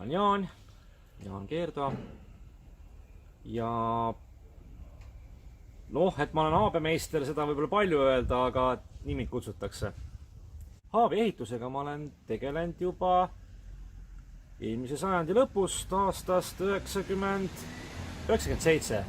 Jaan Keerdo ja et ma olen haabemeister, seda võib-olla palju öelda, aga nii mind kutsutakse. Haabi ehitusega ma olen tegelenud juba eelmise sajandi lõpust, aastast 97.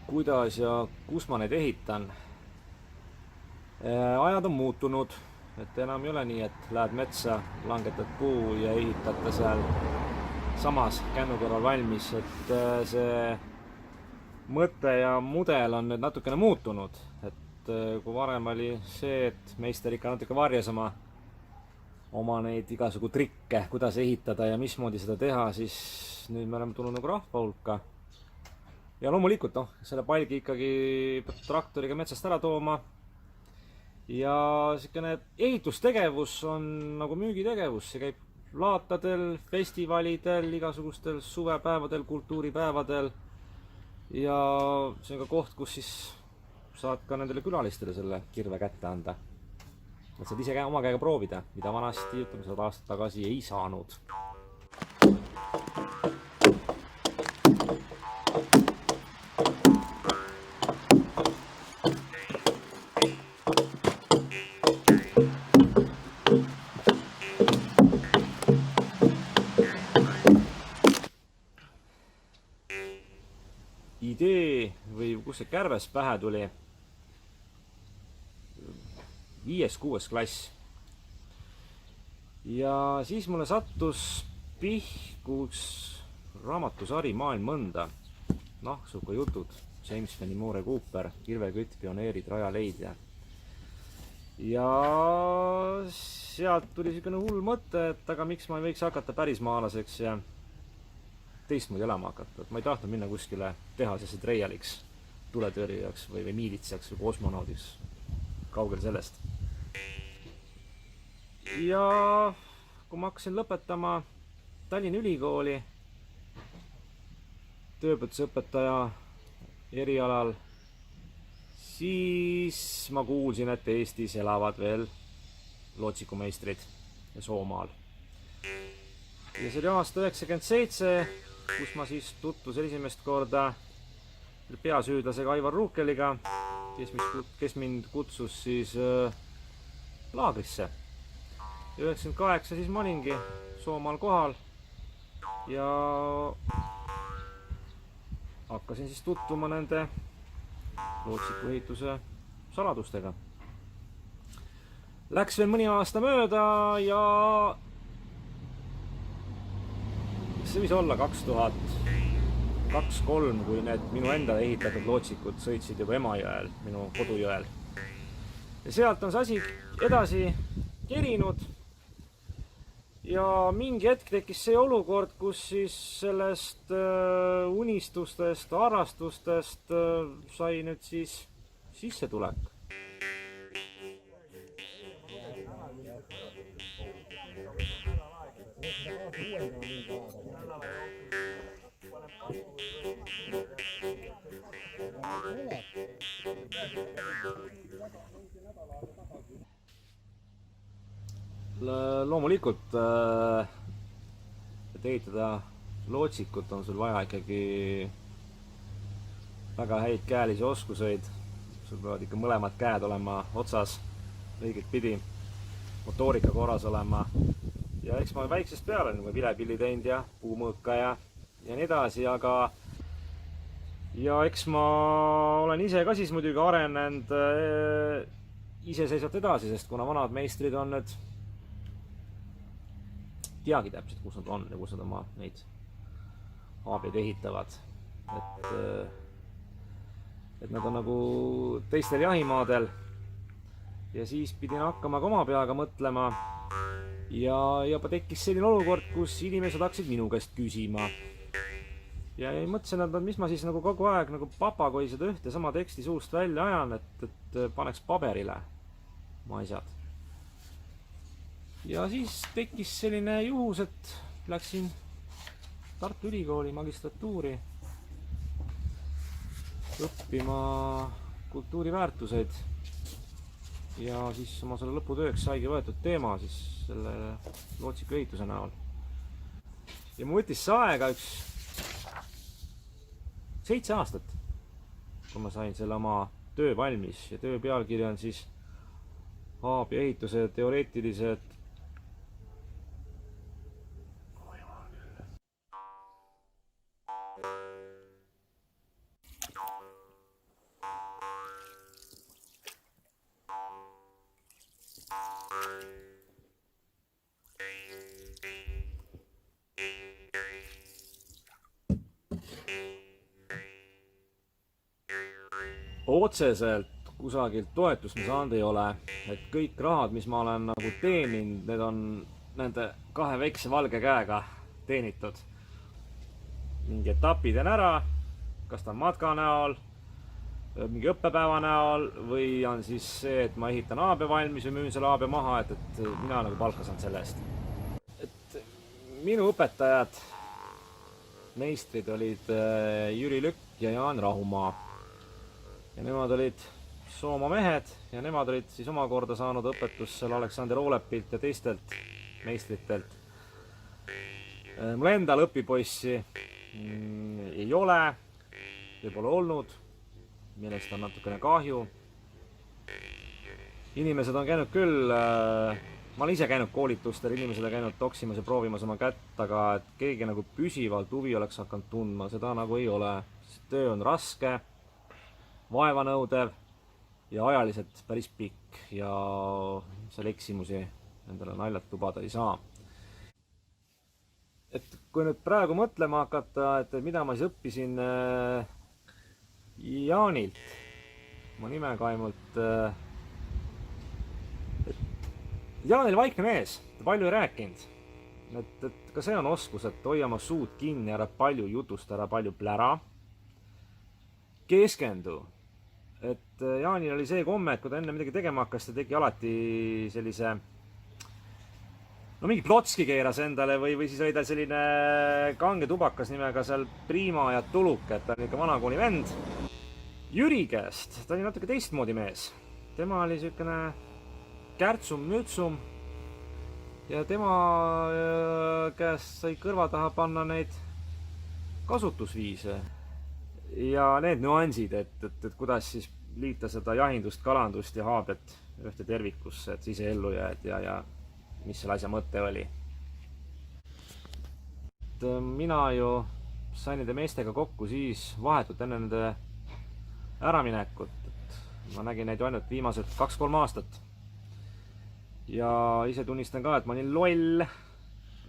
Kuidas ja kus ma neid ehitan? Ajad on muutunud, et enam ei ole nii, et lähed metsa, langetad puu ja ehitad ta seal samas kännu kõrval valmis, et see mõte ja mudel on nüüd natukene muutunud, et kui varem oli see, et meister ikka natuke varjas oma neid igasugu trikke, kuidas ehitada ja mismoodi seda teha, siis nüüd me oleme tulnud nagu rahva hulka. Ja loomulikult selle palgi ikkagi traktoriga metsast ära tooma. Ja selline ehitustegevus on nagu müügitegevus, see käib laatadel, festivalidel, igasugustel suvepäevadel, kultuuripäevadel. Ja see on ka koht, kus siis saad ka nendele külalistele selle kirve kätte anda. Et saad ise oma käega proovida, mida vanasti 100 aastat tagasi ei saanud. Idee või kus see kärves pähe tuli 5.–6. klass. Ja siis mulle sattus pihku üks raamatusari Maailm mõnda. Nahksuka jutud, James Fenimore Cooper, kirvekütt, pioneerid, rajaleidja. Ja sealt tuli selline hull mõte, et aga miks ma ei võiks hakata pärismaalaseks ja teistmoodi elama hakata. Ma ei tahtnud minna kuskile tehasesse treialiks, tuletõrjujaks või miilitsaks või kosmonaudiks. Kaugel sellest. Ja kui ma hakkasin lõpetama Tallinna Ülikooli tööõpetusõpetaja erialal, siis ma kuulsin, et Eestis elavad veel lootsikumeistrid ja Soomaal. Ja see oli aasta 97, kus ma siis tutvusin esimest korda peasüüdlasega Aivar Ruukeliga, kes mind kutsus siis laagrisse. 98 siis ma olingi Soomaal kohal ja hakkasin siis tutvuma nende lootsiku ehituse saladustega. Läks veel mõni aasta mööda ja see võis olla 2002–2003, kui need minu enda ehitatud lootsikud sõitsid juba Emajõel, minu kodujõel. Ja sealt on see asi edasi kerinud ja mingi hetk tekkis see olukord, kus siis sellest unistustest, harrastustest sai nüüd siis sissetulek. Loomulikult, et ehitada lootsikut, on sul vaja ikkagi väga häid käelisi oskuseid. Sul peavad ikka mõlemad käed olema otsas õiget pidi, motoorika korras olema. Ja eks ma väiksest peale olen vilepilli teinud ja puumõõka ja nii edasi, aga ja eks ma olen ise ka siis muidugi arenenud iseseisvalt edasi, sest kuna vanad meistrid on nüüd, teagi täpselt, kus nad on ja kus nad oma neid haabeid ehitavad. Et nad on nagu teistel jahimaadel. Ja siis pidin hakkama ka oma peaga mõtlema. Ja juba tekkis selline olukord, kus inimesed hakkasid minu käest küsima. Ja mõtlesin, et mis ma siis nagu kogu aeg nagu papagoi seda ühte sama teksti suust välja ajan, et paneks paberile oma asjad. Ja siis tekkis selline juhus, et läksin Tartu Ülikooli magistratuuri õppima kultuuriväärtuseid. Ja siis oma selle lõputööks saigi võetud teema siis selle lootsiku ehituse näol. Ja mu võttis see aega üks 7 aastat, kui ma sain selle oma töö valmis. Ja töö pealkiri on siis haabi ehituse teoreetilised otseselt kusagilt toetust ma saanud ei ole, et kõik rahad, mis ma olen nagu teeninud, need on nende 2 väikse valge käega teenitud. Mingi etapi teen ära, kas ta on matka näol, mingi õppepäeva näol või on siis see, et ma ehitan haabe valmis või müün selle haabe maha, et mina nagu palka saan selle eest. Et minu õpetajad, meistrid olid Jüri Lükk ja Jaan Rahumaa. Ja nemad olid Soomaa mehed ja nemad olid siis omakorda saanud õpetust seal Aleksander Oolepilt ja teistelt meistritelt. Mul endal õpipoissi ei ole või pole olnud, millest on natukene kahju. Inimesed on käinud küll, ma olen ise käinud koolitustel, inimesed on käinud toksimas ja proovimas oma kätt, aga et keegi nagu püsivalt huvi oleks hakanud tundma, seda nagu ei ole. Töö on raske, vaevanõudev ja ajaliselt päris pikk ja seal eksimusi endale naljalt lubada ei saa. Et kui nüüd praegu mõtlema hakata, et mida ma siis õppisin Jaanilt, mu nimekaimult, Jaan oli vaikne mees, ta palju ei rääkinud. Et ka see on oskus, et hoia oma suud kinni, ära palju jutusta, ära palju plära. Keskendu. Et Jaanil oli see komme, et kui ta enne midagi tegema hakkas, ta tegi alati sellise mingi plotski keeras endale või siis oli ta selline kange tubakas nimega seal Prima ja Tuluk, et ta on ikka vanakooli vend. Jüri käest, ta oli natuke teistmoodi mees. Tema oli sükene kärtsum-mütsum ja tema käest sai kõrva taha panna neid kasutusviise. Ja need nüansid, et kuidas siis liita seda jahindust, kalandust ja haabet ühte tervikusse, et siis ellu jääd ja mis selle asja mõte oli. Et mina ju sain nende meestega kokku siis vahetult enne nende äraminekut. Ma nägin neid ju ainult viimased 2-3 aastat. Ja ise tunnistan ka, et ma olin loll,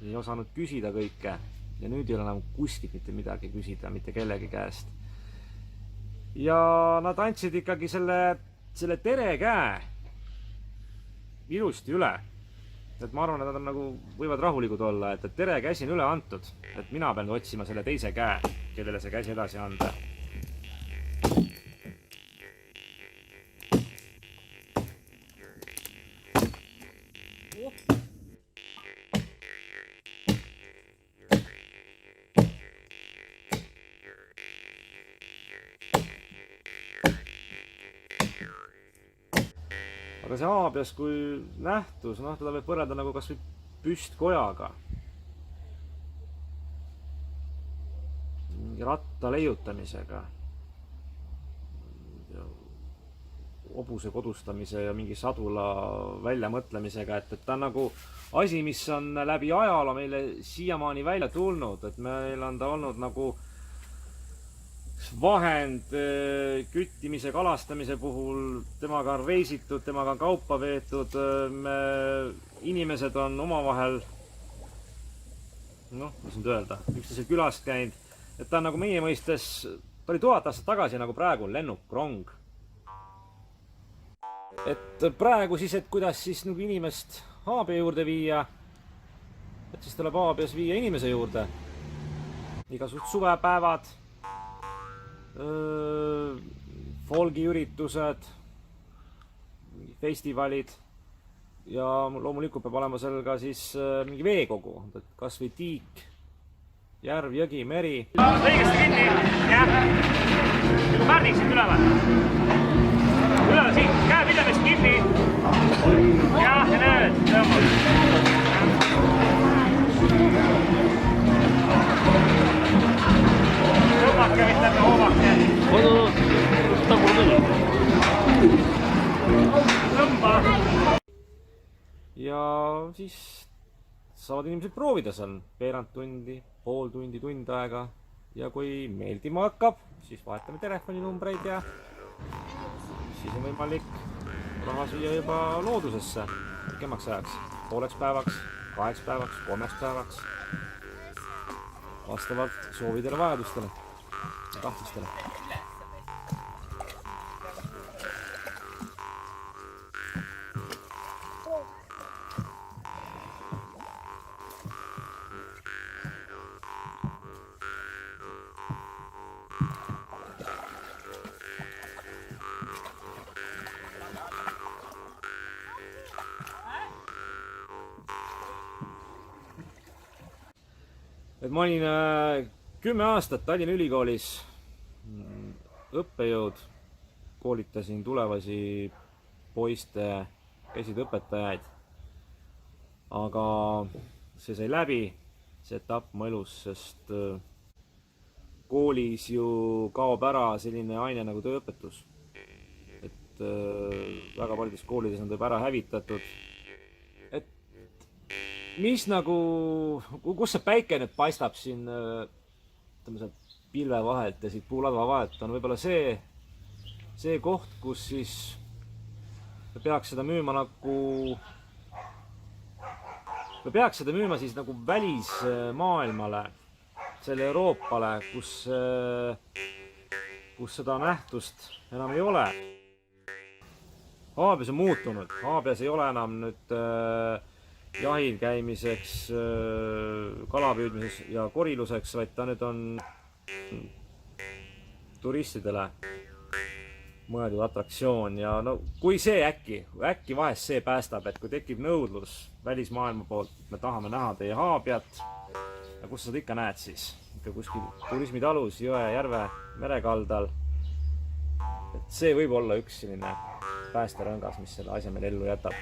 ei osanud küsida kõike ja nüüd ei ole enam kuskilt mitte midagi küsida, mitte kellegi käest. Ja nad andsid ikkagi selle tere käe ilusti üle. et ma arvan, et nad on nagu, võivad rahulikud olla, et tere, käsi on üle antud, et mina pean otsima selle teise käe, kellele see käsi edasi anda. aga see haabias kui nähtus, noh, teda võib võrrelda nagu kas või püstkojaga. Ratta leiutamisega. Hobuse kodustamise ja mingi sadula väljamõtlemisega, et ta on nagu asi, mis on läbi ajaloo meile siiamaani välja tulnud, et meil on ta olnud nagu vahend küttimise, kalastamise puhul, temaga on reisitud, temaga on kaupa veetud, inimesed on omavahel, noh, mis nüüd öelda, üksteise külast käinud, et ta on nagu meie mõistes, ta oli 1000 aastat tagasi nagu praegu on lennukrong. Et praegu siis, et kuidas siis nagu inimest haabia juurde viia, et siis tuleb haabias viia inimese juurde. Igasugused suvepäevad, folgiüritused, festivalid ja loomulikult peab olema seal ka siis mingi veekogu, kas või tiik, järv, jõgi, meri. Õigesti kinni, jah, nagu pärnik siit üleval. Üleval siit, käe pidamist kinni. Jah, ja nüüd, tõmbab. Tõmbake vist läbi hoovake. Tõmba. Ja siis saavad inimesed proovida seal veerand tundi, pool tundi, tund aega. Ja kui meeldima hakkab, siis vahetame telefoninumbreid ja siis on võimalik raha süüa juba loodusesse pikemaks ajaks, pooleks päevaks, 2 päevaks, 3 päevaks, vastavalt soovidele, vajadustele ja tahtlustele. Et ma olin 10 aastat Tallinna Ülikoolis õppejõud, koolitasin tulevasi poiste, käisid õpetajaid, aga see sai läbi, see etapp mu elus, sest koolis ju kaob ära selline aine nagu tööõpetus. Et väga paljudes koolides on ta juba ära hävitatud. Mis nagu, kus see päike nüüd paistab siin pilve vahelt ja siit puuladva vahelt, on võib-olla see koht, kus siis peaks seda müüma nagu, peaks seda müüma siis nagu välismaailmale, selle Euroopale, kus seda nähtust enam ei ole. Haabias on muutunud, Haabias ei ole enam nüüd jahil käimiseks, kalapüüdmiseks ja koriluseks, vaid ta nüüd on turistidele mõeldud atraktsioon. Ja no kui see äkki vahest see päästab, et kui tekib nõudlus välismaailma poolt, me tahame näha teie haabiat, ja kus sa seda ikka näed siis? Ikka kuskil turismitalus, jõe, järve, merekaldal. Et see võib olla üks selline päästerõngas, mis selle asja meil ellu jätab.